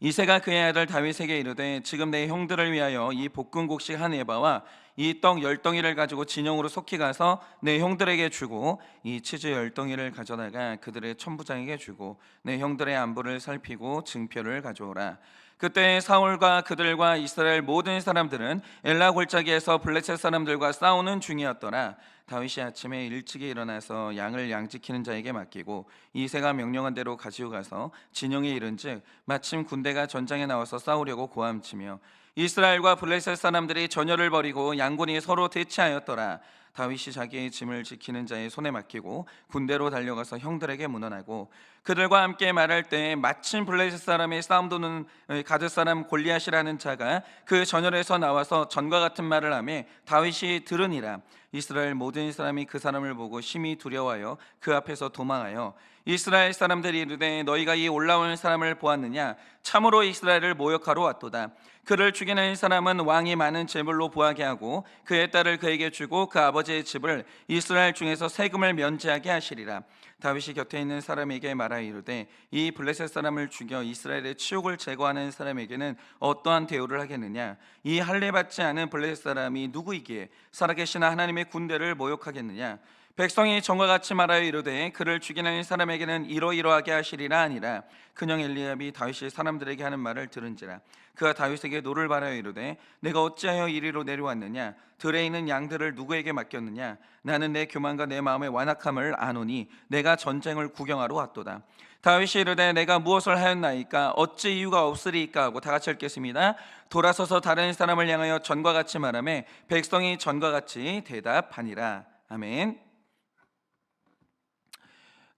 이새가 그의 아들 다윗에게 이르되 지금 내 형들을 위하여 이 볶은 곡식 한 에바와 이 떡 10덩이를 가지고 진영으로 속히 가서 내 형들에게 주고 이 치즈 10덩이를 가져다가 그들의 천부장에게 주고 내 형들의 안부를 살피고 증표를 가져오라. 그때 사울과 그들과 이스라엘 모든 사람들은 엘라 골짜기에서 블레셋 사람들과 싸우는 중이었더라. 다윗이 아침에 일찍이 일어나서 양을 양지키는 자에게 맡기고 이새가 명령한 대로 가지고 가서 진영에 이른즉 마침 군대가 전장에 나와서 싸우려고 고함치며 이스라엘과 블레셋 사람들이 전열을 벌이고 양군이 서로 대치하였더라. 다윗이 자기의 짐을 지키는 자의 손에 맡기고 군대로 달려가서 형들에게 문안하고 그들과 함께 말할 때 마침 블레셋 사람의 싸움 도는 가드 사람 골리앗이라는 자가 그 전열에서 나와서 전과 같은 말을 하며 다윗이 들으니라. 이스라엘 모든 사람이 그 사람을 보고 심히 두려워하여 그 앞에서 도망하여 이스라엘 사람들이 이르되 너희가 이 올라오는 사람을 보았느냐? 참으로 이스라엘을 모욕하러 왔도다. 그를 죽이는 사람은 왕이 많은 재물로 부하게 하고 그의 딸을 그에게 주고 그 아버지의 집을 이스라엘 중에서 세금을 면제하게 하시리라. 다윗이 곁에 있는 사람에게 말하여 이르되 이 블레셋 사람을 죽여 이스라엘의 치욕을 제거하는 사람에게는 어떠한 대우를 하겠느냐? 이 할례 받지 않은 블레셋 사람이 누구이기에 살아계신 하나님의 군대를 모욕하겠느냐? 백성이 전과 같이 말하여 이르되 그를 죽이는 사람에게는 이러이러하게 하시리라 하니라. 큰형 엘리압이 다윗이 사람들에게 하는 말을 들은지라. 그가 다윗에게 노를 바라여 이르되 내가 어찌하여 이리로 내려왔느냐? 들에 있는 양들을 누구에게 맡겼느냐? 나는 내 교만과 내 마음의 완악함을 아노니 내가 전쟁을 구경하러 왔도다. 다윗이 이르되 내가 무엇을 하였나이까? 어찌 이유가 없으리이까? 하고 다 같이 읽겠습니다. 돌아서서 다른 사람을 향하여 전과 같이 말하며 백성이 전과 같이 대답하니라. 아멘.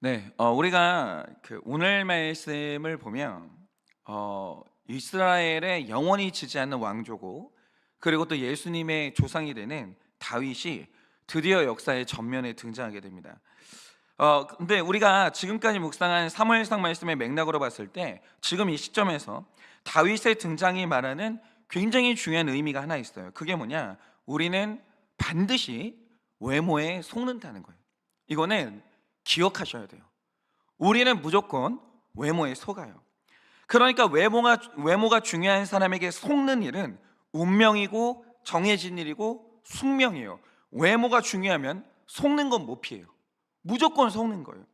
네, 우리가 오늘 말씀을 보면 이스라엘의 영원히 지지 않는 왕조고 그리고 또 예수님의 조상이 되는 다윗이 드디어 역사의 전면에 등장하게 됩니다. 근데 우리가 지금까지 묵상한 사무엘상 말씀의 맥락으로 봤을 때 지금 이 시점에서 다윗의 등장이 말하는 굉장히 중요한 의미가 하나 있어요. 그게 뭐냐? 우리는 반드시 외모에 속는다는 거예요. 이거는 기억하셔야 돼요. 우리는 무조건 외모에 속아요. 그러니까 외모가 중요한 사람에게 속는 일은 운명이고 정해진 일이고 숙명이에요. 외모가 중요하면 속는 건 못 피해요. 무조건 속는 거예요.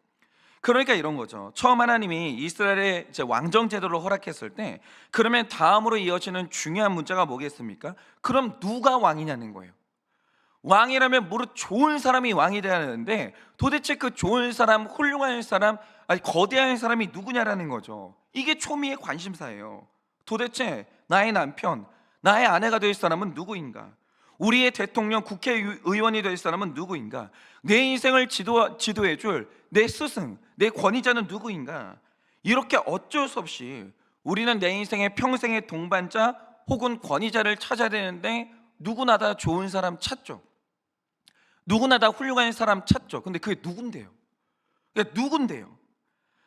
그러니까 이런 거죠. 처음 하나님이 이스라엘의 왕정 제도를 허락했을 때 그러면 다음으로 이어지는 중요한 문제가 뭐겠습니까? 그럼 누가 왕이냐는 거예요. 왕이라면 무릇 좋은 사람이 왕이 되어야 하는데 도대체 그 좋은 사람, 훌륭한 사람, 아니 거대한 사람이 누구냐라는 거죠. 이게 초미의 관심사예요. 도대체 나의 남편, 나의 아내가 될 사람은 누구인가? 우리의 대통령, 국회의원이 될 사람은 누구인가? 내 인생을 지도해 줄 내 스승, 내 권위자는 누구인가? 이렇게 어쩔 수 없이 우리는 내 인생의 평생의 동반자 혹은 권위자를 찾아야 되는데 누구나 다 좋은 사람 찾죠. 누구나 다 훌륭한 사람 찾죠. 근데 그게 누군데요?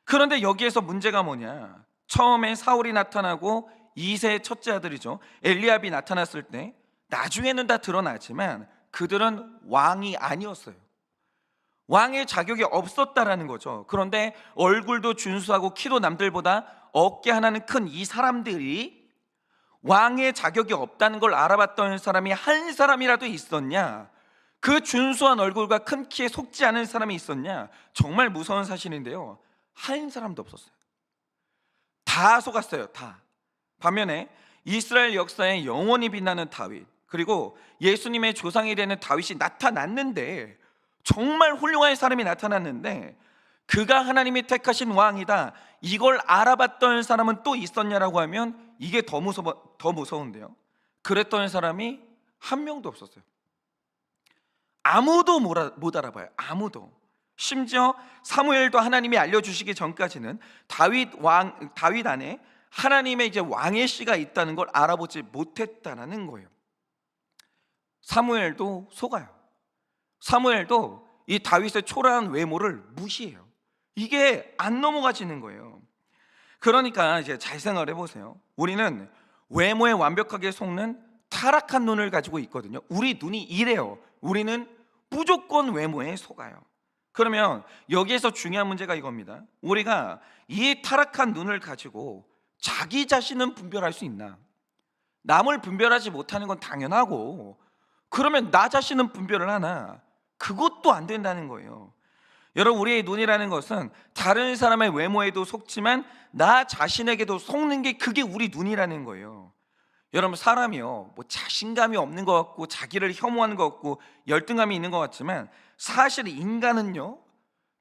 그런데 여기에서 문제가 뭐냐? 처음에 사울이 나타나고 이새의 첫째 아들이죠, 엘리압이 나타났을 때 나중에는 다 드러나지만 그들은 왕이 아니었어요. 왕의 자격이 없었다라는 거죠. 그런데 얼굴도 준수하고 키도 남들보다 어깨 하나는 큰 이 사람들이 왕의 자격이 없다는 걸 알아봤던 사람이 한 사람이라도 있었냐? 그 준수한 얼굴과 큰 키에 속지 않은 사람이 있었냐? 정말 무서운 사실인데요, 한 사람도 없었어요. 다 속았어요, 다. 반면에 이스라엘 역사에 영원히 빛나는 다윗, 그리고 예수님의 조상이 되는 다윗이 나타났는데, 정말 훌륭한 사람이 나타났는데 그가 하나님이 택하신 왕이다, 이걸 알아봤던 사람은 또 있었냐라고 하면 이게 더 무서운데요, 그랬던 사람이 한 명도 없었어요. 아무도 못 알아봐요. 아무도. 심지어 사무엘도 하나님이 알려주시기 전까지는 다윗 안에 하나님의 이제 왕의 씨가 있다는 걸 알아보지 못했다는 거예요. 사무엘도 속아요. 사무엘도 이 다윗의 초라한 외모를 무시해요. 이게 안 넘어가지는 거예요. 그러니까 이제 잘 생각을 해보세요. 우리는 외모에 완벽하게 속는 타락한 눈을 가지고 있거든요. 우리 눈이 이래요. 우리는 무조건 외모에 속아요. 그러면 여기에서 중요한 문제가 이겁니다. 우리가 이 타락한 눈을 가지고 자기 자신은 분별할 수 있나? 남을 분별하지 못하는 건 당연하고, 그러면 나 자신은 분별을 하나? 그것도 안 된다는 거예요. 여러분, 우리의 눈이라는 것은 다른 사람의 외모에도 속지만 나 자신에게도 속는 게, 그게 우리 눈이라는 거예요. 여러분, 사람이요, 뭐 자신감이 없는 것 같고 자기를 혐오하는 것 같고 열등감이 있는 것 같지만, 사실 인간은요,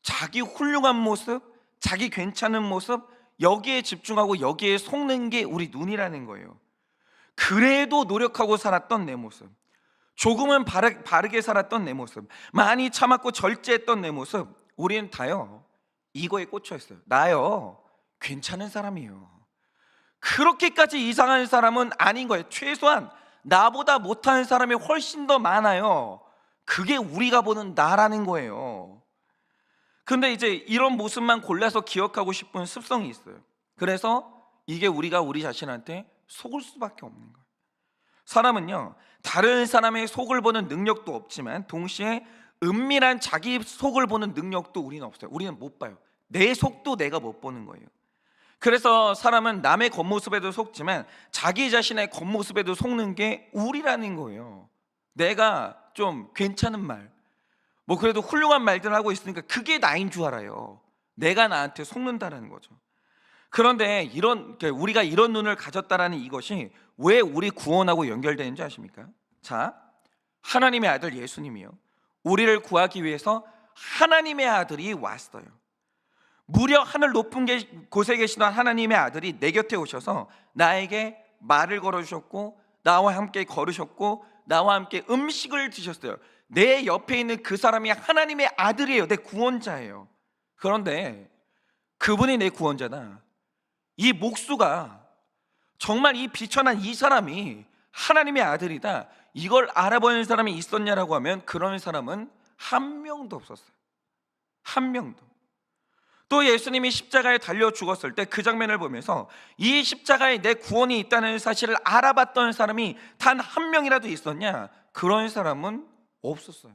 자기 훌륭한 모습, 자기 괜찮은 모습, 여기에 집중하고 여기에 속는 게 우리 눈이라는 거예요. 그래도 노력하고 살았던 내 모습, 조금은 바르게 살았던 내 모습, 많이 참았고 절제했던 내 모습, 우리는 다요, 이거에 꽂혀 있어요. 나요, 괜찮은 사람이에요. 그렇게까지 이상한 사람은 아닌 거예요. 최소한 나보다 못하는 사람이 훨씬 더 많아요. 그게 우리가 보는 나라는 거예요. 근데 이제 이런 모습만 골라서 기억하고 싶은 습성이 있어요. 그래서 이게 우리가 우리 자신한테 속을 수밖에 없는 거예요. 사람은요, 다른 사람의 속을 보는 능력도 없지만 동시에 은밀한 자기 속을 보는 능력도 우리는 없어요. 우리는 못 봐요. 내 속도 내가 못 보는 거예요. 그래서 사람은 남의 겉모습에도 속지만 자기 자신의 겉모습에도 속는 게 우리라는 거예요. 내가 좀 괜찮은 말, 뭐 그래도 훌륭한 말들을 하고 있으니까 그게 나인 줄 알아요. 내가 나한테 속는다라는 거죠. 그런데 우리가 이런 눈을 가졌다라는 이것이 왜 우리 구원하고 연결되는지 아십니까? 자, 하나님의 아들 예수님이요, 우리를 구하기 위해서 하나님의 아들이 왔어요. 무려 하늘 높은 곳에 계시던 하나님의 아들이 내 곁에 오셔서 나에게 말을 걸어주셨고, 나와 함께 걸으셨고, 나와 함께 음식을 드셨어요. 내 옆에 있는 그 사람이 하나님의 아들이에요. 내 구원자예요. 그런데 그분이 내 구원자다, 이 목수가 정말 이 비천한 이 사람이 하나님의 아들이다, 이걸 알아보는 사람이 있었냐라고 하면 그런 사람은 한 명도 없었어요. 한 명도. 또 예수님이 십자가에 달려 죽었을 때 그 장면을 보면서 이 십자가에 내 구원이 있다는 사실을 알아봤던 사람이 단 한 명이라도 있었냐? 그런 사람은 없었어요.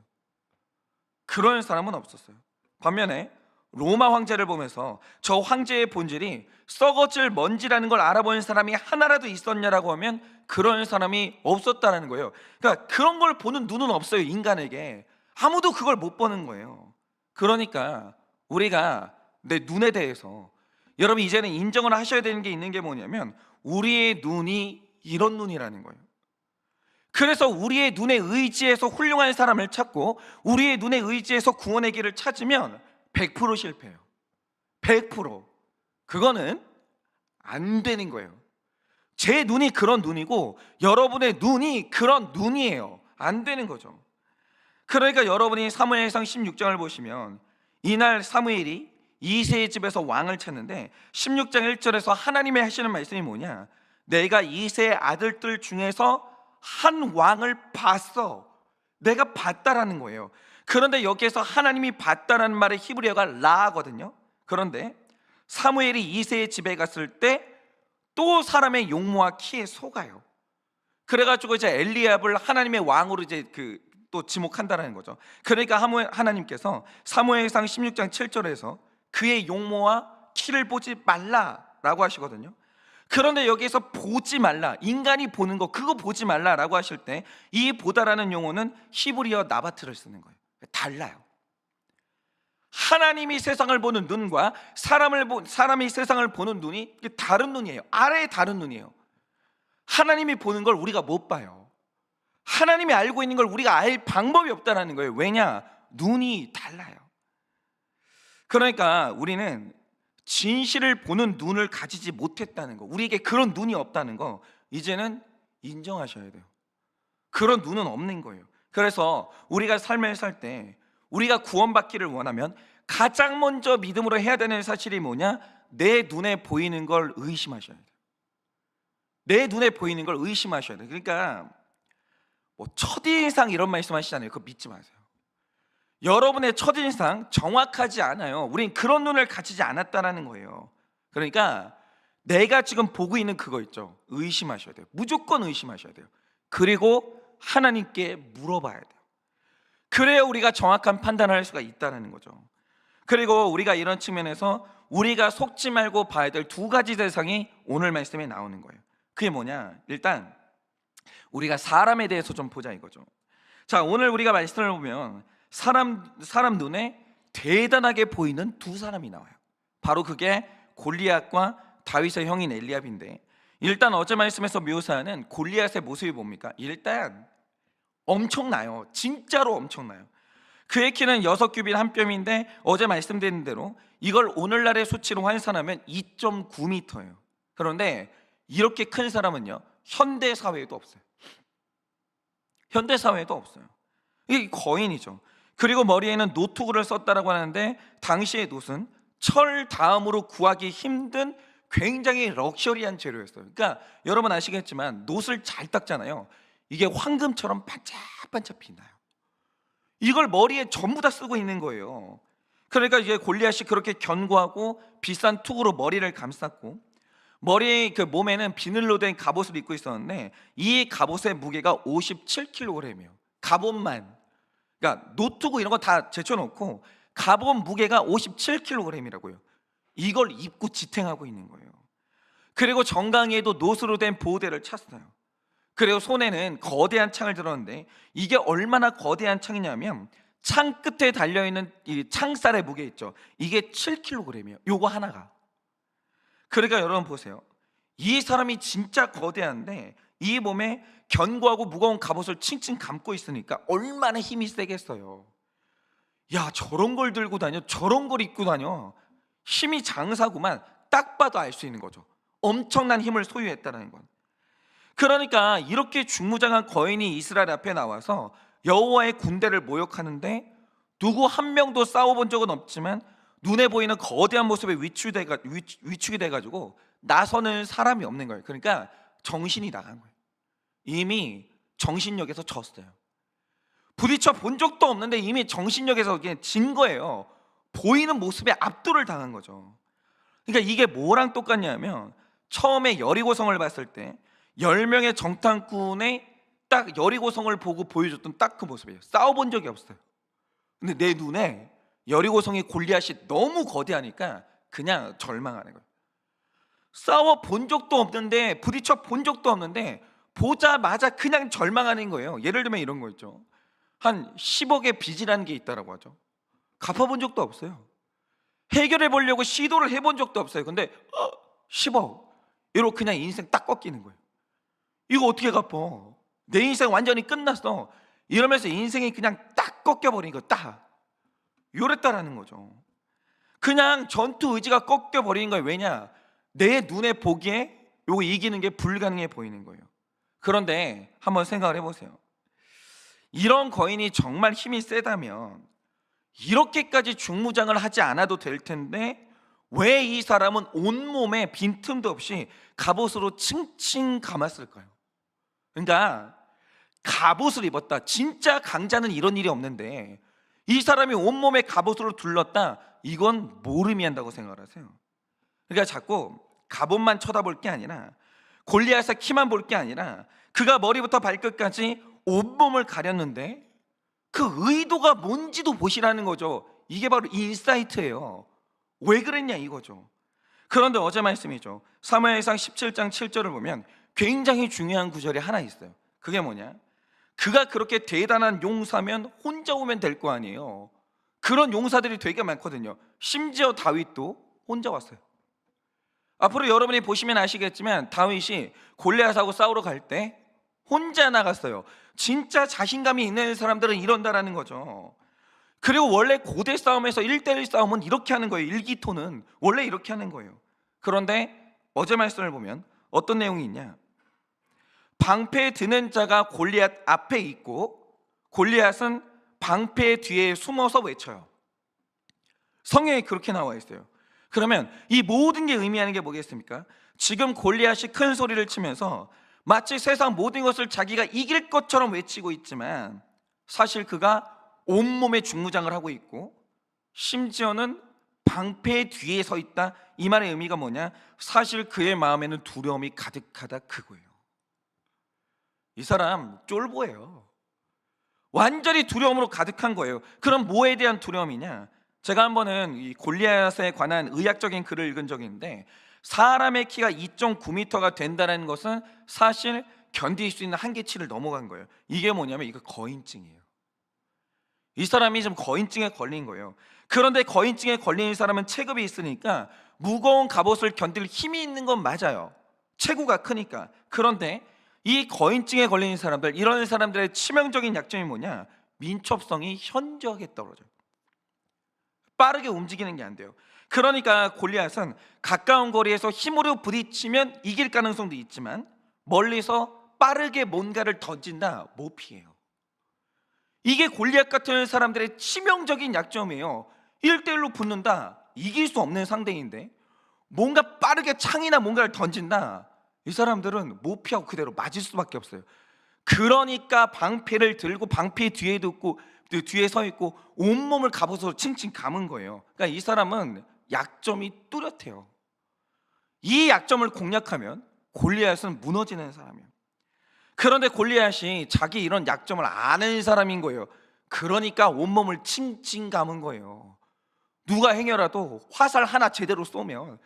그런 사람은 없었어요. 반면에 로마 황제를 보면서 저 황제의 본질이 썩어질 먼지라는 걸 알아보는 사람이 하나라도 있었냐라고 하면 그런 사람이 없었다는 거예요. 그러니까 그런 걸 보는 눈은 없어요. 인간에게 아무도 그걸 못 보는 거예요. 그러니까 우리가 내 눈에 대해서, 여러분 이제는 인정을 하셔야 되는 게 있는 게 뭐냐면 우리의 눈이 이런 눈이라는 거예요. 그래서 우리의 눈에 의지해서 훌륭한 사람을 찾고 우리의 눈에 의지해서 구원의 길을 찾으면 100% 실패해요. 100%. 그거는 안 되는 거예요. 제 눈이 그런 눈이고 여러분의 눈이 그런 눈이에요. 안 되는 거죠. 그러니까 여러분이 사무엘상 16장을 보시면 이날 사무엘이 이새의 집에서 왕을 찾는데 16장 1절에서 하나님이 하시는 말씀이 뭐냐? 내가 이새의 아들들 중에서 한 왕을 봤어. 내가 봤다라는 거예요. 그런데 여기에서 하나님이 봤다라는 말의 히브리어가 라거든요. 그런데 사무엘이 이새의 집에 갔을 때 또 사람의 용모와 키에 속아요. 그래가지고 이제 엘리압을 하나님의 왕으로 이제 또 지목한다라는 거죠. 그러니까 하나님께서 사무엘상 16장 7절에서 그의 용모와 키를 보지 말라라고 하시거든요. 그런데 여기에서 보지 말라, 인간이 보는 거 그거 보지 말라라고 하실 때 이 보다라는 용어는 히브리어 나바트를 쓰는 거예요. 달라요. 하나님이 세상을 보는 눈과 사람이 세상을 보는 눈이 다른 눈이에요. 아래에 다른 눈이에요. 하나님이 보는 걸 우리가 못 봐요. 하나님이 알고 있는 걸 우리가 알 방법이 없다는 거예요. 왜냐? 눈이 달라요. 그러니까 우리는 진실을 보는 눈을 가지지 못했다는 거, 우리에게 그런 눈이 없다는 거 이제는 인정하셔야 돼요. 그런 눈은 없는 거예요. 그래서 우리가 삶을 살 때 우리가 구원받기를 원하면 가장 먼저 믿음으로 해야 되는 사실이 뭐냐? 내 눈에 보이는 걸 의심하셔야 돼요. 내 눈에 보이는 걸 의심하셔야 돼요. 그러니까 뭐 첫인상 이런 말씀 하시잖아요. 그거 믿지 마세요. 여러분의 첫인상 정확하지 않아요. 우린 그런 눈을 가지지 않았다는 거예요. 그러니까 내가 지금 보고 있는 그거 있죠, 의심하셔야 돼요. 무조건 의심하셔야 돼요. 그리고 하나님께 물어봐야 돼요. 그래야 우리가 정확한 판단을 할 수가 있다는 거죠. 그리고 우리가 이런 측면에서 우리가 속지 말고 봐야 될 두 가지 대상이 오늘 말씀에 나오는 거예요. 그게 뭐냐? 일단 우리가 사람에 대해서 좀 보자 이거죠. 자, 오늘 우리가 말씀을 보면 사람 눈에 대단하게 보이는 두 사람이 나와요. 바로 그게 골리앗과 다윗의 형인 엘리압인데, 일단 어제 말씀에서 묘사하는 골리앗의 모습이 뭡니까? 일단 엄청나요. 진짜로 엄청나요. 그의 키는 6규빗 1뼘인데 어제 말씀드린 대로 이걸 오늘날의 수치로 환산하면 2.9m예요. 그런데 이렇게 큰 사람은요, 현대 사회에도 없어요. 현대 사회에도 없어요. 이게 거인이죠. 그리고 머리에는 노트구를 썼다라고 하는데, 당시의 놋은 철 다음으로 구하기 힘든 굉장히 럭셔리한 재료였어요. 그러니까 여러분 아시겠지만 놋을 잘 닦잖아요. 이게 황금처럼 반짝반짝 빛나요. 이걸 머리에 전부 다 쓰고 있는 거예요. 그러니까 이게 골리앗이 그렇게 견고하고 비싼 투구로 머리를 감쌌고, 머리 그 몸에는 비늘로 된 갑옷을 입고 있었는데, 이 갑옷의 무게가 57kg이에요. 갑옷만, 그러니까 노트구 이런 거 다 제쳐놓고 갑옷 무게가 57kg이라고요. 이걸 입고 지탱하고 있는 거예요. 그리고 정강이에도 놋으로 된 보호대를 찼어요. 그리고 손에는 거대한 창을 들었는데, 이게 얼마나 거대한 창이냐면 창 끝에 달려있는 이 창살의 무게 있죠, 이게 7kg이에요. 요거 하나가. 그러니까 여러분 보세요. 이 사람이 진짜 거대한데 이 몸에 견고하고 무거운 갑옷을 칭칭 감고 있으니까 얼마나 힘이 세겠어요. 야, 저런 걸 들고 다녀, 저런 걸 입고 다녀. 힘이 장사구만. 딱 봐도 알 수 있는 거죠. 엄청난 힘을 소유했다는 건. 그러니까 이렇게 중무장한 거인이 이스라엘 앞에 나와서 여호와의 군대를 모욕하는데, 누구 한 명도 싸워본 적은 없지만 눈에 보이는 거대한 모습에 위축이 돼가지고 나서는 사람이 없는 거예요. 그러니까 정신이 나간 거예요. 이미 정신력에서 졌어요. 부딪혀 본 적도 없는데 이미 정신력에서 그냥 진 거예요. 보이는 모습에 압도를 당한 거죠. 그러니까 이게 뭐랑 똑같냐면, 처음에 여리고성을 봤을 때 10명의 정탐꾼의 딱 여리고성을 보고 보여줬던 딱 그 모습이에요. 싸워본 적이 없어요. 근데 내 눈에 여리고성의 골리앗이 너무 거대하니까 그냥 절망하는 거예요. 싸워 본 적도 없는데, 부딪혀 본 적도 없는데 보자마자 그냥 절망하는 거예요. 예를 들면 이런 거 있죠. 한 10억의 빚이라는 게 있다라고 하죠. 갚아본 적도 없어요. 해결해 보려고 시도를 해본 적도 없어요. 근데 10억 이러고 그냥 인생 딱 꺾이는 거예요. 이거 어떻게 갚아? 내 인생 완전히 끝났어. 이러면서 인생이 그냥 딱 꺾여버린 거, 딱 요랬다라는 거죠. 그냥 전투 의지가 꺾여버린 거예요. 왜냐? 내 눈에 보기에 요거 이기는 게 불가능해 보이는 거예요. 그런데 한번 생각을 해보세요. 이런 거인이 정말 힘이 세다면 이렇게까지 중무장을 하지 않아도 될 텐데, 왜 이 사람은 온몸에 빈틈도 없이 갑옷으로 칭칭 감았을까요? 그러니까 갑옷을 입었다. 진짜 강자는 이런 일이 없는데 이 사람이 온몸에 갑옷으로 둘렀다. 이건 뭘 의미한다고 생각을 하세요? 그러니까 자꾸 갑옷만 쳐다볼 게 아니라, 골리앗의 키만 볼 게 아니라, 그가 머리부터 발끝까지 온몸을 가렸는데 그 의도가 뭔지도 보시라는 거죠. 이게 바로 인사이트예요. 왜 그랬냐 이거죠. 그런데 어제 말씀이죠. 사무엘상 17장 7절을 보면 굉장히 중요한 구절이 하나 있어요. 그게 뭐냐? 그가 그렇게 대단한 용사면 혼자 오면 될 거 아니에요. 그런 용사들이 되게 많거든요. 심지어 다윗도 혼자 왔어요. 앞으로 여러분이 보시면 아시겠지만 다윗이 골리앗하고 싸우러 갈 때 혼자 나갔어요. 진짜 자신감이 있는 사람들은 이런다라는 거죠. 그리고 원래 고대 싸움에서 1대1 싸움은 이렇게 하는 거예요. 일기토는 원래 이렇게 하는 거예요. 그런데 어제 말씀을 보면 어떤 내용이 있냐? 방패에 드는 자가 골리앗 앞에 있고 골리앗은 방패 뒤에 숨어서 외쳐요. 성경에 그렇게 나와 있어요. 그러면 이 모든 게 의미하는 게 뭐겠습니까? 지금 골리앗이 큰 소리를 치면서 마치 세상 모든 것을 자기가 이길 것처럼 외치고 있지만, 사실 그가 온몸에 중무장을 하고 있고 심지어는 방패 뒤에 서 있다. 이 말의 의미가 뭐냐? 사실 그의 마음에는 두려움이 가득하다, 그거예요. 이 사람 쫄보예요. 완전히 두려움으로 가득한 거예요. 그럼 뭐에 대한 두려움이냐? 제가 한 번은 이 골리앗에 관한 의학적인 글을 읽은 적이 있는데, 사람의 키가 2.9m가 된다는 것은 사실 견딜 수 있는 한계치를 넘어간 거예요. 이게 뭐냐면 이거 거인증이에요. 이 사람이 지금 거인증에 걸린 거예요. 그런데 거인증에 걸린 사람은 체급이 있으니까 무거운 갑옷을 견딜 힘이 있는 건 맞아요. 체구가 크니까. 그런데 이 거인증에 걸린 사람들, 이런 사람들의 치명적인 약점이 뭐냐? 민첩성이 현저하게 떨어져요. 빠르게 움직이는 게 안 돼요. 그러니까 골리앗은 가까운 거리에서 힘으로 부딪히면 이길 가능성도 있지만 멀리서 빠르게 뭔가를 던진다, 못 피해요. 이게 골리앗 같은 사람들의 치명적인 약점이에요. 1대1로 붙는다, 이길 수 없는 상대인데 뭔가 빠르게 창이나 뭔가를 던진다, 이 사람들은 못 피하고 그대로 맞을 수밖에 없어요. 그러니까 방패를 들고 방패 뒤에 있고 뒤에 서 있고 온몸을 갑옷으로 칭칭 감은 거예요. 그러니까 이 사람은 약점이 뚜렷해요. 이 약점을 공략하면 골리앗은 무너지는 사람이에요. 그런데 골리앗이 자기 이런 약점을 아는 사람인 거예요. 그러니까 온몸을 칭칭 감은 거예요. 누가 행여라도 화살 하나 제대로 쏘면,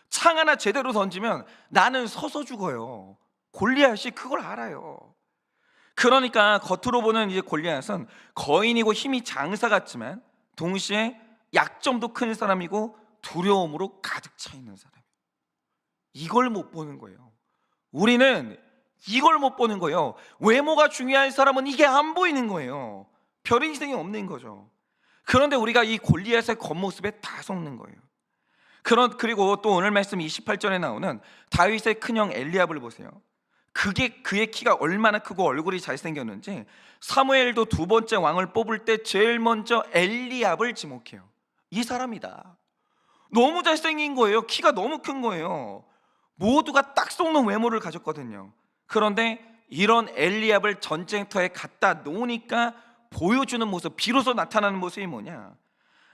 창 하나 제대로 던지면 나는 서서 죽어요. 골리앗이 그걸 알아요. 그러니까 겉으로 보는 이제 골리앗은 거인이고 힘이 장사 같지만 동시에 약점도 큰 사람이고 두려움으로 가득 차 있는 사람이에요. 이걸 못 보는 거예요. 우리는 이걸 못 보는 거예요. 외모가 중요한 사람은 이게 안 보이는 거예요. 별 인생이 없는 거죠. 그런데 우리가 이 골리앗의 겉모습에 다 속는 거예요. 그리고 또 오늘 말씀 28절에 나오는 다윗의 큰형 엘리압을 보세요. 그의 키가 얼마나 크고 얼굴이 잘생겼는지 사무엘도 두 번째 왕을 뽑을 때 제일 먼저 엘리압을 지목해요. 이 사람이다. 너무 잘생긴 거예요. 키가 너무 큰 거예요. 모두가 딱 속는 외모를 가졌거든요. 그런데 이런 엘리압을 전쟁터에 갖다 놓으니까 보여주는 모습, 비로소 나타나는 모습이 뭐냐?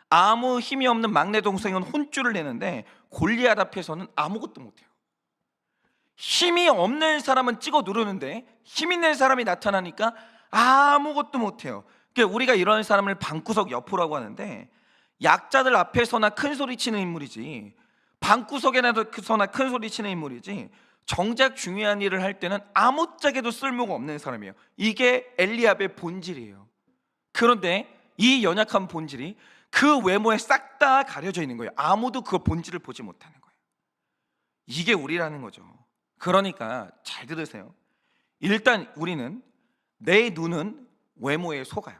아무 힘이 없는 막내 동생은 혼쭐을 내는데 골리앗 앞에서는 아무것도 못해요. 힘이 없는 사람은 찍어 누르는데 힘 있는 사람이 나타나니까 아무것도 못해요. 그러니까 우리가 이런 사람을 방구석 여포라고 하는데, 약자들 앞에서나 큰 소리 치는 인물이지, 방구석에서나 큰 소리 치는 인물이지, 정작 중요한 일을 할 때는 아무짝에도 쓸모가 없는 사람이에요. 이게 엘리압의 본질이에요. 그런데 이 연약한 본질이 그 외모에 싹 다 가려져 있는 거예요. 아무도 그 본질을 보지 못하는 거예요. 이게 우리라는 거죠. 그러니까 잘 들으세요. 일단 우리는, 내 눈은 외모에 속아요.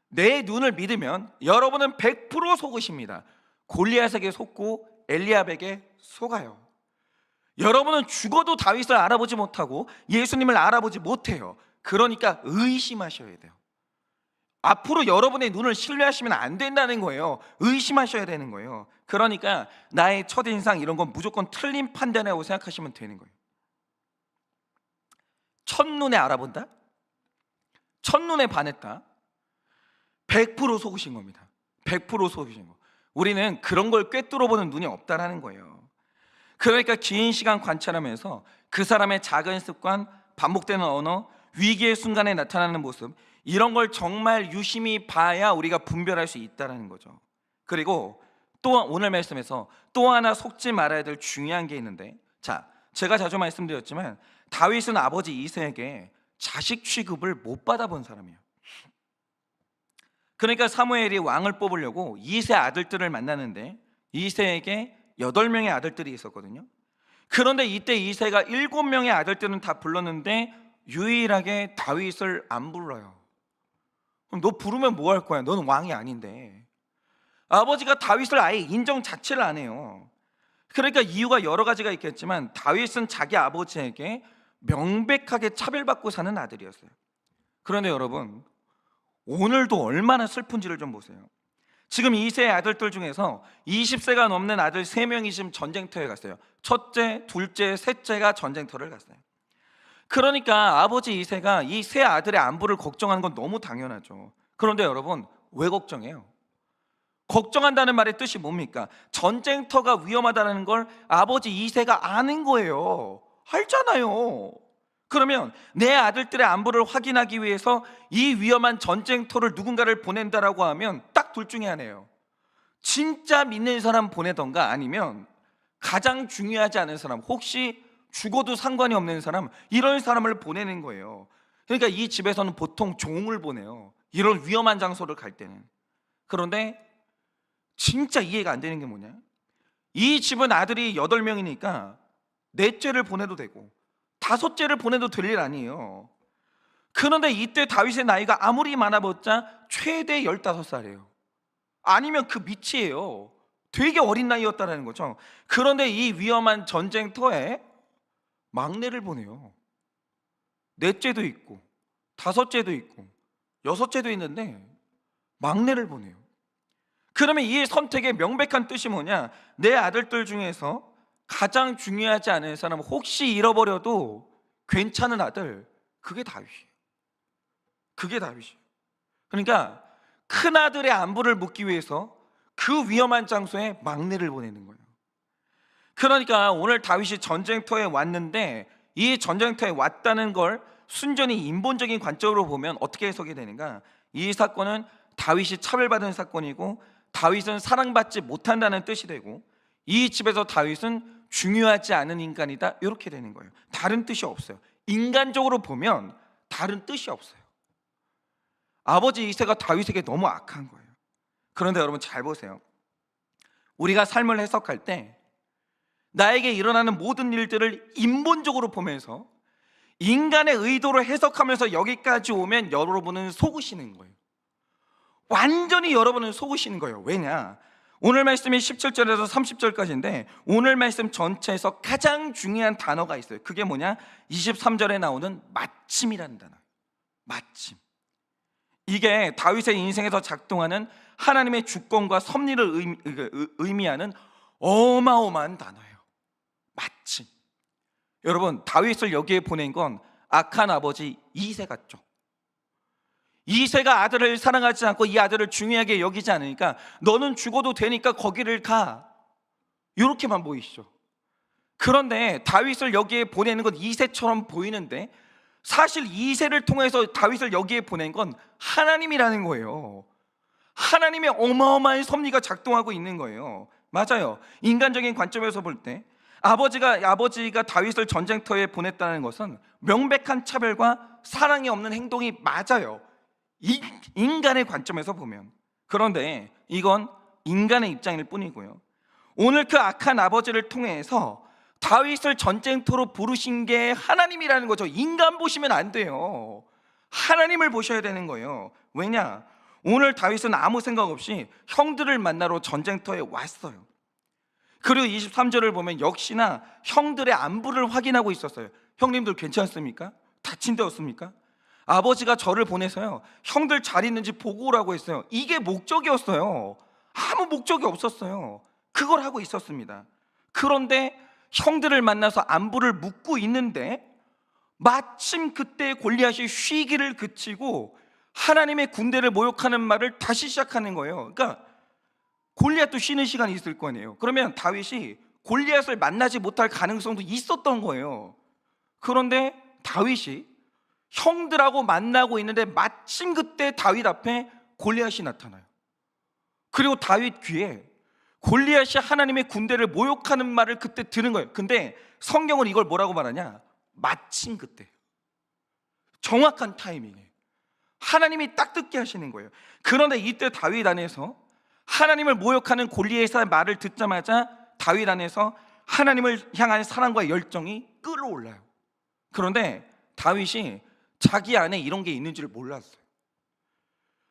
내 눈을 믿으면 여러분은 100% 속으십니다. 골리앗에게 속고 엘리압에게 속아요. 여러분은 죽어도 다윗을 알아보지 못하고 예수님을 알아보지 못해요. 그러니까 의심하셔야 돼요. 앞으로 여러분의 눈을 신뢰하시면 안 된다는 거예요. 의심하셔야 되는 거예요. 그러니까 나의 첫인상 이런 건 무조건 틀린 판단이라고 생각하시면 되는 거예요. 첫눈에 알아본다? 첫눈에 반했다? 100% 속으신 겁니다. 100% 속으신 거. 우리는 그런 걸 꿰뚫어보는 눈이 없다라는 거예요. 그러니까 긴 시간 관찰하면서 그 사람의 작은 습관, 반복되는 언어, 위기의 순간에 나타나는 모습, 이런 걸 정말 유심히 봐야 우리가 분별할 수 있다는 거죠. 그리고 또 오늘 말씀에서 또 하나 속지 말아야 될 중요한 게 있는데, 자, 제가 자주 말씀드렸지만 다윗은 아버지 이새에게 자식 취급을 못 받아본 사람이에요. 그러니까 사무엘이 왕을 뽑으려고 이새 아들들을 만나는데 이새에게 8명의 아들들이 있었거든요. 그런데 이때 이새가 7명의 아들들은 다 불렀는데 유일하게 다윗을 안 불러요. 그럼 너 부르면 뭐 할 거야? 너는 왕이 아닌데. 아버지가 다윗을 아예 인정 자체를 안 해요. 그러니까 이유가 여러 가지가 있겠지만 다윗은 자기 아버지에게 명백하게 차별받고 사는 아들이었어요. 그런데 여러분, 오늘도 얼마나 슬픈지를 좀 보세요. 지금 이세의 아들들 중에서 20세가 넘는 아들 3명이 지금 전쟁터에 갔어요. 첫째, 둘째, 셋째가 전쟁터를 갔어요. 그러니까 아버지 이세가 이 세 아들의 안부를 걱정하는 건 너무 당연하죠. 그런데 여러분, 왜 걱정해요? 걱정한다는 말의 뜻이 뭡니까? 전쟁터가 위험하다는 걸 아버지 이세가 아는 거예요. 알잖아요. 그러면 내 아들들의 안부를 확인하기 위해서 이 위험한 전쟁터를 누군가를 보낸다라고 하면 딱 둘 중에 하나예요. 진짜 믿는 사람 보내던가, 아니면 가장 중요하지 않은 사람, 혹시 죽어도 상관이 없는 사람, 이런 사람을 보내는 거예요. 그러니까 이 집에서는 보통 종을 보내요, 이런 위험한 장소를 갈 때는. 그런데 진짜 이해가 안 되는 게 뭐냐, 이 집은 아들이 8명이니까 넷째를 보내도 되고 다섯째를 보내도 될 일 아니에요. 그런데 이때 다윗의 나이가 아무리 많아봤자 최대 15살이에요 아니면 그 밑이에요. 되게 어린 나이였다는 거죠. 그런데 이 위험한 전쟁터에 막내를 보내요. 넷째도 있고 다섯째도 있고 여섯째도 있는데 막내를 보내요. 그러면 이 선택의 명백한 뜻이 뭐냐, 내 아들들 중에서 가장 중요하지 않은 사람, 혹시 잃어버려도 괜찮은 아들, 그게 다윗이에요. 그게 다윗이에요. 그러니까 큰 아들의 안부를 묻기 위해서 그 위험한 장소에 막내를 보내는 거예요. 그러니까 오늘 다윗이 전쟁터에 왔는데, 이 전쟁터에 왔다는 걸 순전히 인본적인 관점으로 보면 어떻게 해석이 되는가, 이 사건은 다윗이 차별받은 사건이고 다윗은 사랑받지 못한다는 뜻이 되고, 이 집에서 다윗은 중요하지 않은 인간이다, 이렇게 되는 거예요. 다른 뜻이 없어요. 인간적으로 보면 다른 뜻이 없어요. 아버지 이새가 다윗에게 너무 악한 거예요. 그런데 여러분 잘 보세요. 우리가 삶을 해석할 때 나에게 일어나는 모든 일들을 인본적으로 보면서 인간의 의도로 해석하면서 여기까지 오면 여러분은 속으시는 거예요. 완전히 여러분은 속으시는 거예요. 왜냐? 오늘 말씀이 17절에서 30절까지인데 오늘 말씀 전체에서 가장 중요한 단어가 있어요. 그게 뭐냐? 23절에 나오는 마침이라는 단어. 마침. 이게 다윗의 인생에서 작동하는 하나님의 주권과 섭리를 의미하는 어마어마한 단어예요. 마침. 여러분, 다윗을 여기에 보낸 건 악한 아버지 이새 같죠? 이새가 아들을 사랑하지 않고 이 아들을 중요하게 여기지 않으니까 너는 죽어도 되니까 거기를 가, 이렇게만 보이시죠? 그런데 다윗을 여기에 보내는 건 이새처럼 보이는데 사실 이새를 통해서 다윗을 여기에 보낸 건 하나님이라는 거예요. 하나님의 어마어마한 섭리가 작동하고 있는 거예요. 맞아요. 인간적인 관점에서 볼 때 아버지가 다윗을 전쟁터에 보냈다는 것은 명백한 차별과 사랑이 없는 행동이 맞아요, 인간의 관점에서 보면. 그런데 이건 인간의 입장일 뿐이고요. 오늘 그 악한 아버지를 통해서 다윗을 전쟁터로 부르신 게 하나님이라는 거죠. 인간 보시면 안 돼요. 하나님을 보셔야 되는 거예요. 왜냐? 오늘 다윗은 아무 생각 없이 형들을 만나러 전쟁터에 왔어요. 그리고 23절을 보면 역시나 형들의 안부를 확인하고 있었어요. 형님들 괜찮습니까? 다친 데 없습니까? 아버지가 저를 보내서요, 형들 잘 있는지 보고 오라고 했어요. 이게 목적이었어요. 아무 목적이 없었어요. 그걸 하고 있었습니다. 그런데 형들을 만나서 안부를 묻고 있는데 마침 그때 골리앗이 쉬기를 그치고 하나님의 군대를 모욕하는 말을 다시 시작하는 거예요. 그러니까 골리앗도 쉬는 시간이 있을 거 아니에요. 그러면 다윗이 골리앗을 만나지 못할 가능성도 있었던 거예요. 그런데 다윗이 형들하고 만나고 있는데 마침 그때 다윗 앞에 골리앗이 나타나요. 그리고 다윗 귀에 골리앗이 하나님의 군대를 모욕하는 말을 그때 들은 거예요. 근데 성경은 이걸 뭐라고 말하냐? 마침 그때, 정확한 타이밍에 하나님이 딱 듣게 하시는 거예요. 그런데 이때 다윗 안에서 하나님을 모욕하는 골리앗의 말을 듣자마자 다윗 안에서 하나님을 향한 사랑과 열정이 끌어올라요. 그런데 다윗이 자기 안에 이런 게 있는지를 몰랐어요.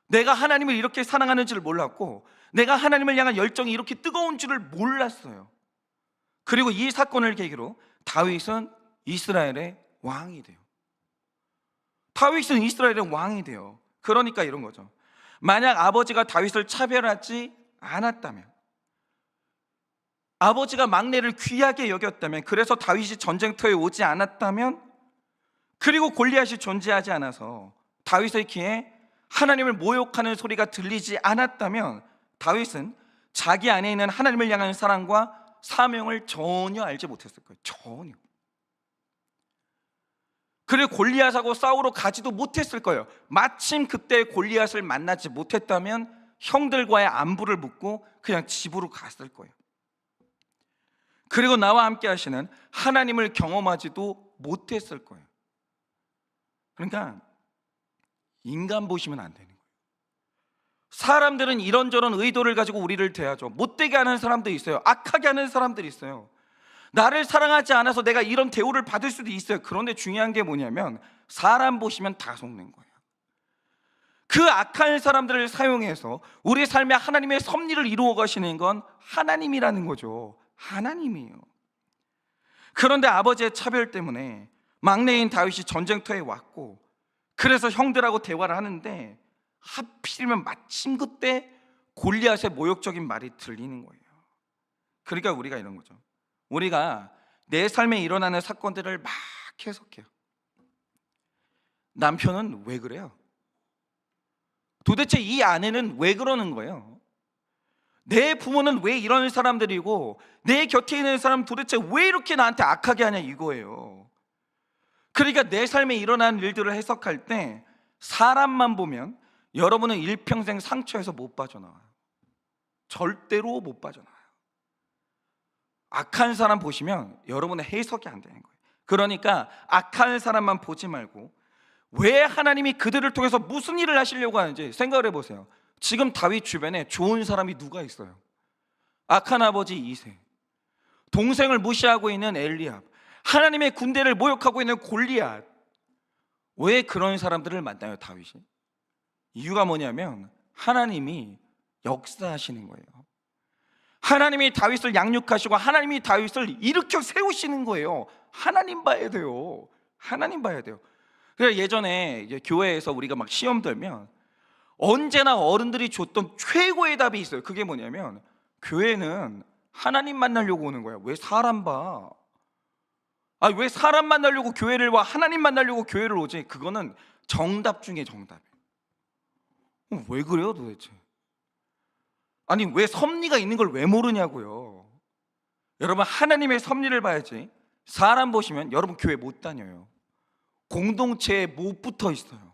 내가 하나님을 이렇게 사랑하는지를 몰랐고 내가 하나님을 향한 열정이 이렇게 뜨거운 줄을 몰랐어요. 그리고 이 사건을 계기로 다윗은 이스라엘의 왕이 돼요. 다윗은 이스라엘의 왕이 돼요. 그러니까 이런 거죠. 만약 아버지가 다윗을 차별하지 않았다면, 아버지가 막내를 귀하게 여겼다면, 그래서 다윗이 전쟁터에 오지 않았다면, 그리고 골리앗이 존재하지 않아서 다윗의 귀에 하나님을 모욕하는 소리가 들리지 않았다면 다윗은 자기 안에 있는 하나님을 향한 사랑과 사명을 전혀 알지 못했을 거예요. 전혀. 그리고 골리앗하고 싸우러 가지도 못했을 거예요. 마침 그때 골리앗을 만나지 못했다면 형들과의 안부를 묻고 그냥 집으로 갔을 거예요. 그리고 나와 함께 하시는 하나님을 경험하지도 못했을 거예요. 그러니까 인간 보시면 안 되는 거예요. 사람들은 이런저런 의도를 가지고 우리를 대하죠. 못되게 하는 사람도 있어요. 악하게 하는 사람들이 있어요. 나를 사랑하지 않아서 내가 이런 대우를 받을 수도 있어요. 그런데 중요한 게 뭐냐면 사람 보시면 다 속는 거예요. 그 악한 사람들을 사용해서 우리 삶에 하나님의 섭리를 이루어 가시는 건 하나님이라는 거죠. 하나님이에요. 그런데 아버지의 차별 때문에 막내인 다윗이 전쟁터에 왔고, 그래서 형들하고 대화를 하는데 하필이면 마침 그때 골리앗의 모욕적인 말이 들리는 거예요. 그러니까 우리가 이런 거죠. 우리가 내 삶에 일어나는 사건들을 막 해석해요. 남편은 왜 그래요? 도대체 이 아내는 왜 그러는 거예요? 내 부모는 왜 이런 사람들이고 내 곁에 있는 사람 도대체 왜 이렇게 나한테 악하게 하냐, 이거예요. 그러니까 내 삶에 일어나는 일들을 해석할 때 사람만 보면 여러분은 일평생 상처에서 못 빠져나와요. 절대로 못 빠져나와요. 악한 사람 보시면 여러분의 해석이 안 되는 거예요. 그러니까 악한 사람만 보지 말고 왜 하나님이 그들을 통해서 무슨 일을 하시려고 하는지 생각을 해보세요. 지금 다윗 주변에 좋은 사람이 누가 있어요? 악한 아버지 이세, 동생을 무시하고 있는 엘리압, 하나님의 군대를 모욕하고 있는 골리앗. 왜 그런 사람들을 만나요, 다윗이? 이유가 뭐냐면 하나님이 역사하시는 거예요. 하나님이 다윗을 양육하시고 하나님이 다윗을 일으켜 세우시는 거예요. 하나님 봐야 돼요. 하나님 봐야 돼요. 그래서 예전에 이제 교회에서 우리가 막 시험 들면 언제나 어른들이 줬던 최고의 답이 있어요. 그게 뭐냐면 교회는 하나님 만나려고 오는 거야. 왜 사람 봐? 왜 사람 만나려고 교회를 와? 하나님 만나려고 교회를 오지? 그거는 정답 중에 정답이에요. 왜 그래요 도대체? 아니 왜 섭리가 있는 걸 왜 모르냐고요. 여러분, 하나님의 섭리를 봐야지. 사람 보시면 여러분 교회 못 다녀요. 공동체에 못 붙어 있어요.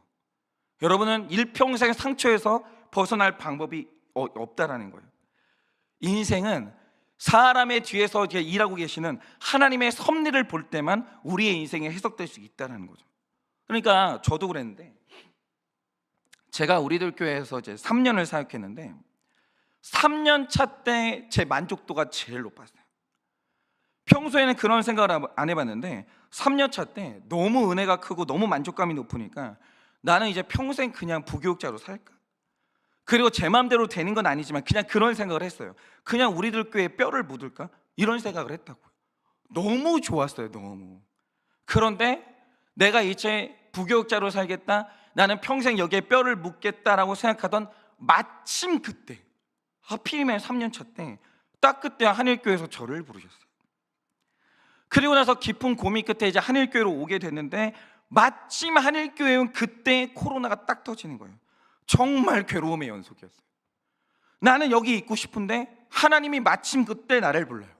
여러분은 일평생 상처에서 벗어날 방법이 없다라는 거예요. 인생은 사람의 뒤에서 일하고 계시는 하나님의 섭리를 볼 때만 우리의 인생이 해석될 수 있다는 거죠. 그러니까 저도 그랬는데, 제가 우리들 교회에서 이제 3년을 사역했는데 3년 차 때 제 만족도가 제일 높았어요. 평소에는 그런 생각을 안 해봤는데 3년 차 때 너무 은혜가 크고 너무 만족감이 높으니까 나는 이제 평생 그냥 부교육자로 살까? 그리고 제 마음대로 되는 건 아니지만 그냥 그런 생각을 했어요. 그냥 우리들 교회에 뼈를 묻을까? 이런 생각을 했다고요. 너무 좋았어요. 너무. 그런데 내가 이제 부교육자로 살겠다, 나는 평생 여기에 뼈를 묻겠다라고 생각하던 마침 그때, 하필이면 3년 차 때 딱 그때 한일교회에서 저를 부르셨어요. 그리고 나서 깊은 고민 끝에 이제 한일교회로 오게 됐는데 마침 한일교회는 그때 코로나가 딱 터지는 거예요. 정말 괴로움의 연속이었어요. 나는 여기 있고 싶은데 하나님이 마침 그때 나를 불러요.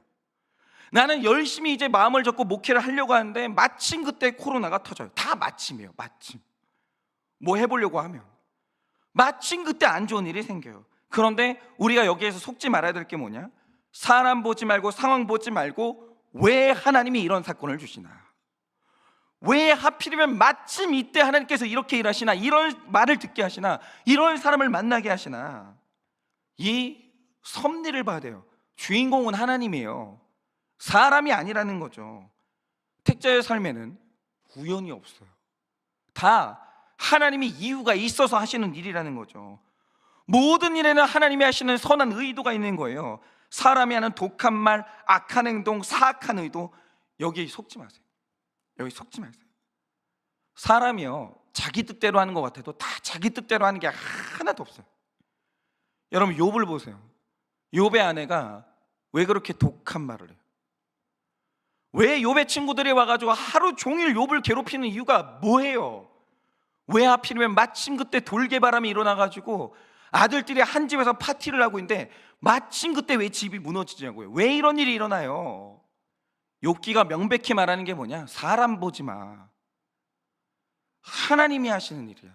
나는 열심히 이제 마음을 접고 목회를 하려고 하는데 마침 그때 코로나가 터져요. 다 마침이에요. 마침. 뭐 해보려고 하면 마침 그때 안 좋은 일이 생겨요. 그런데 우리가 여기에서 속지 말아야 될 게 뭐냐? 사람 보지 말고 상황 보지 말고 왜 하나님이 이런 사건을 주시나? 왜 하필이면 마침 이때 하나님께서 이렇게 일하시나? 이런 말을 듣게 하시나? 이런 사람을 만나게 하시나? 이 섭리를 봐야 돼요. 주인공은 하나님이에요. 사람이 아니라는 거죠. 택자의 삶에는 우연이 없어요. 다 하나님이 이유가 있어서 하시는 일이라는 거죠. 모든 일에는 하나님이 하시는 선한 의도가 있는 거예요. 사람이 하는 독한 말, 악한 행동, 사악한 의도, 여기 속지 마세요. 여기 속지 마세요. 사람이요, 자기 뜻대로 하는 것 같아도 다 자기 뜻대로 하는 게 하나도 없어요. 여러분 욥을 보세요. 욥의 아내가 왜 그렇게 독한 말을 해요? 왜 욥의 친구들이 와가지고 하루 종일 욥을 괴롭히는 이유가 뭐예요? 왜 하필이면 마침 그때 돌개바람이 일어나가지고 아들들이 한 집에서 파티를 하고 있는데 마침 그때 왜 집이 무너지냐고요. 왜 이런 일이 일어나요? 욥기가 명백히 말하는 게 뭐냐? 사람 보지 마. 하나님이 하시는 일이야.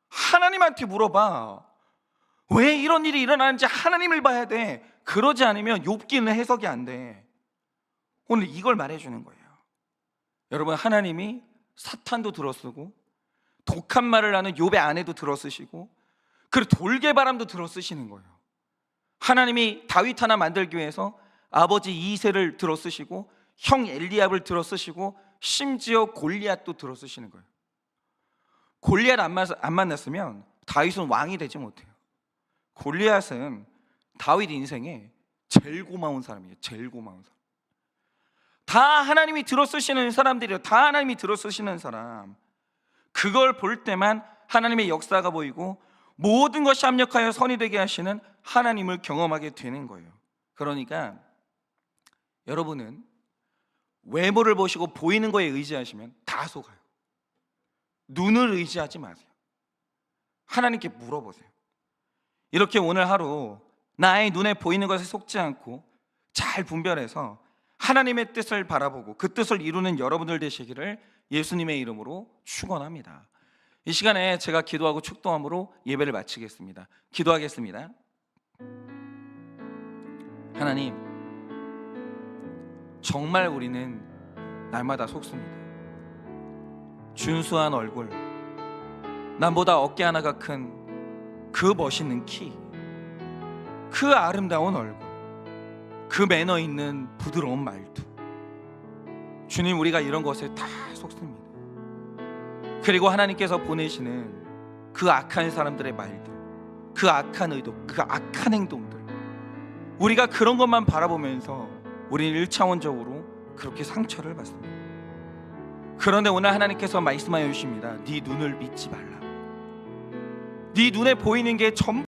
하나님한테 물어봐. 왜 이런 일이 일어나는지 하나님을 봐야 돼. 그러지 않으면 욥기는 해석이 안 돼. 오늘 이걸 말해주는 거예요. 여러분, 하나님이 사탄도 들어쓰고 독한 말을 하는 욥의 아내도 들어쓰시고 그리고 돌개바람도 들어쓰시는 거예요. 하나님이 다윗 하나 만들기 위해서 아버지 이새를 들어쓰시고 형 엘리압을 들어쓰시고 심지어 골리앗도 들어쓰시는 거예요. 골리앗 안 만났으면 다윗은 왕이 되지 못해요. 골리앗은 다윗 인생에 제일 고마운 사람이에요. 제일 고마운 사람. 다 하나님이 들어쓰시는 사람들이에요. 다 하나님이 들어쓰시는 사람. 그걸 볼 때만 하나님의 역사가 보이고 모든 것이 합력하여 선이 되게 하시는 하나님을 경험하게 되는 거예요. 그러니까 여러분은 외모를 보시고 보이는 거에 의지하시면 다 속아요. 눈을 의지하지 마세요. 하나님께 물어보세요. 이렇게 오늘 하루 나의 눈에 보이는 것에 속지 않고 잘 분별해서 하나님의 뜻을 바라보고 그 뜻을 이루는 여러분들 되시기를 예수님의 이름으로 축원합니다. 이 시간에 제가 기도하고 축도함으로 예배를 마치겠습니다. 기도하겠습니다. 하나님, 정말 우리는 날마다 속습니다. 준수한 얼굴, 남보다 어깨 하나가 큰 그 멋있는 키, 그 아름다운 얼굴, 그 매너 있는 부드러운 말투. 주님, 우리가 이런 것에 다 속습니다. 그리고 하나님께서 보내시는 그 악한 사람들의 말들, 그 악한 의도, 그 악한 행동들, 우리가 그런 것만 바라보면서 우리는 1차원적으로 그렇게 상처를 받습니다. 그런데 오늘 하나님께서 말씀하여 주십니다. 네 눈을 믿지 말라. 네 눈에 보이는 게 전부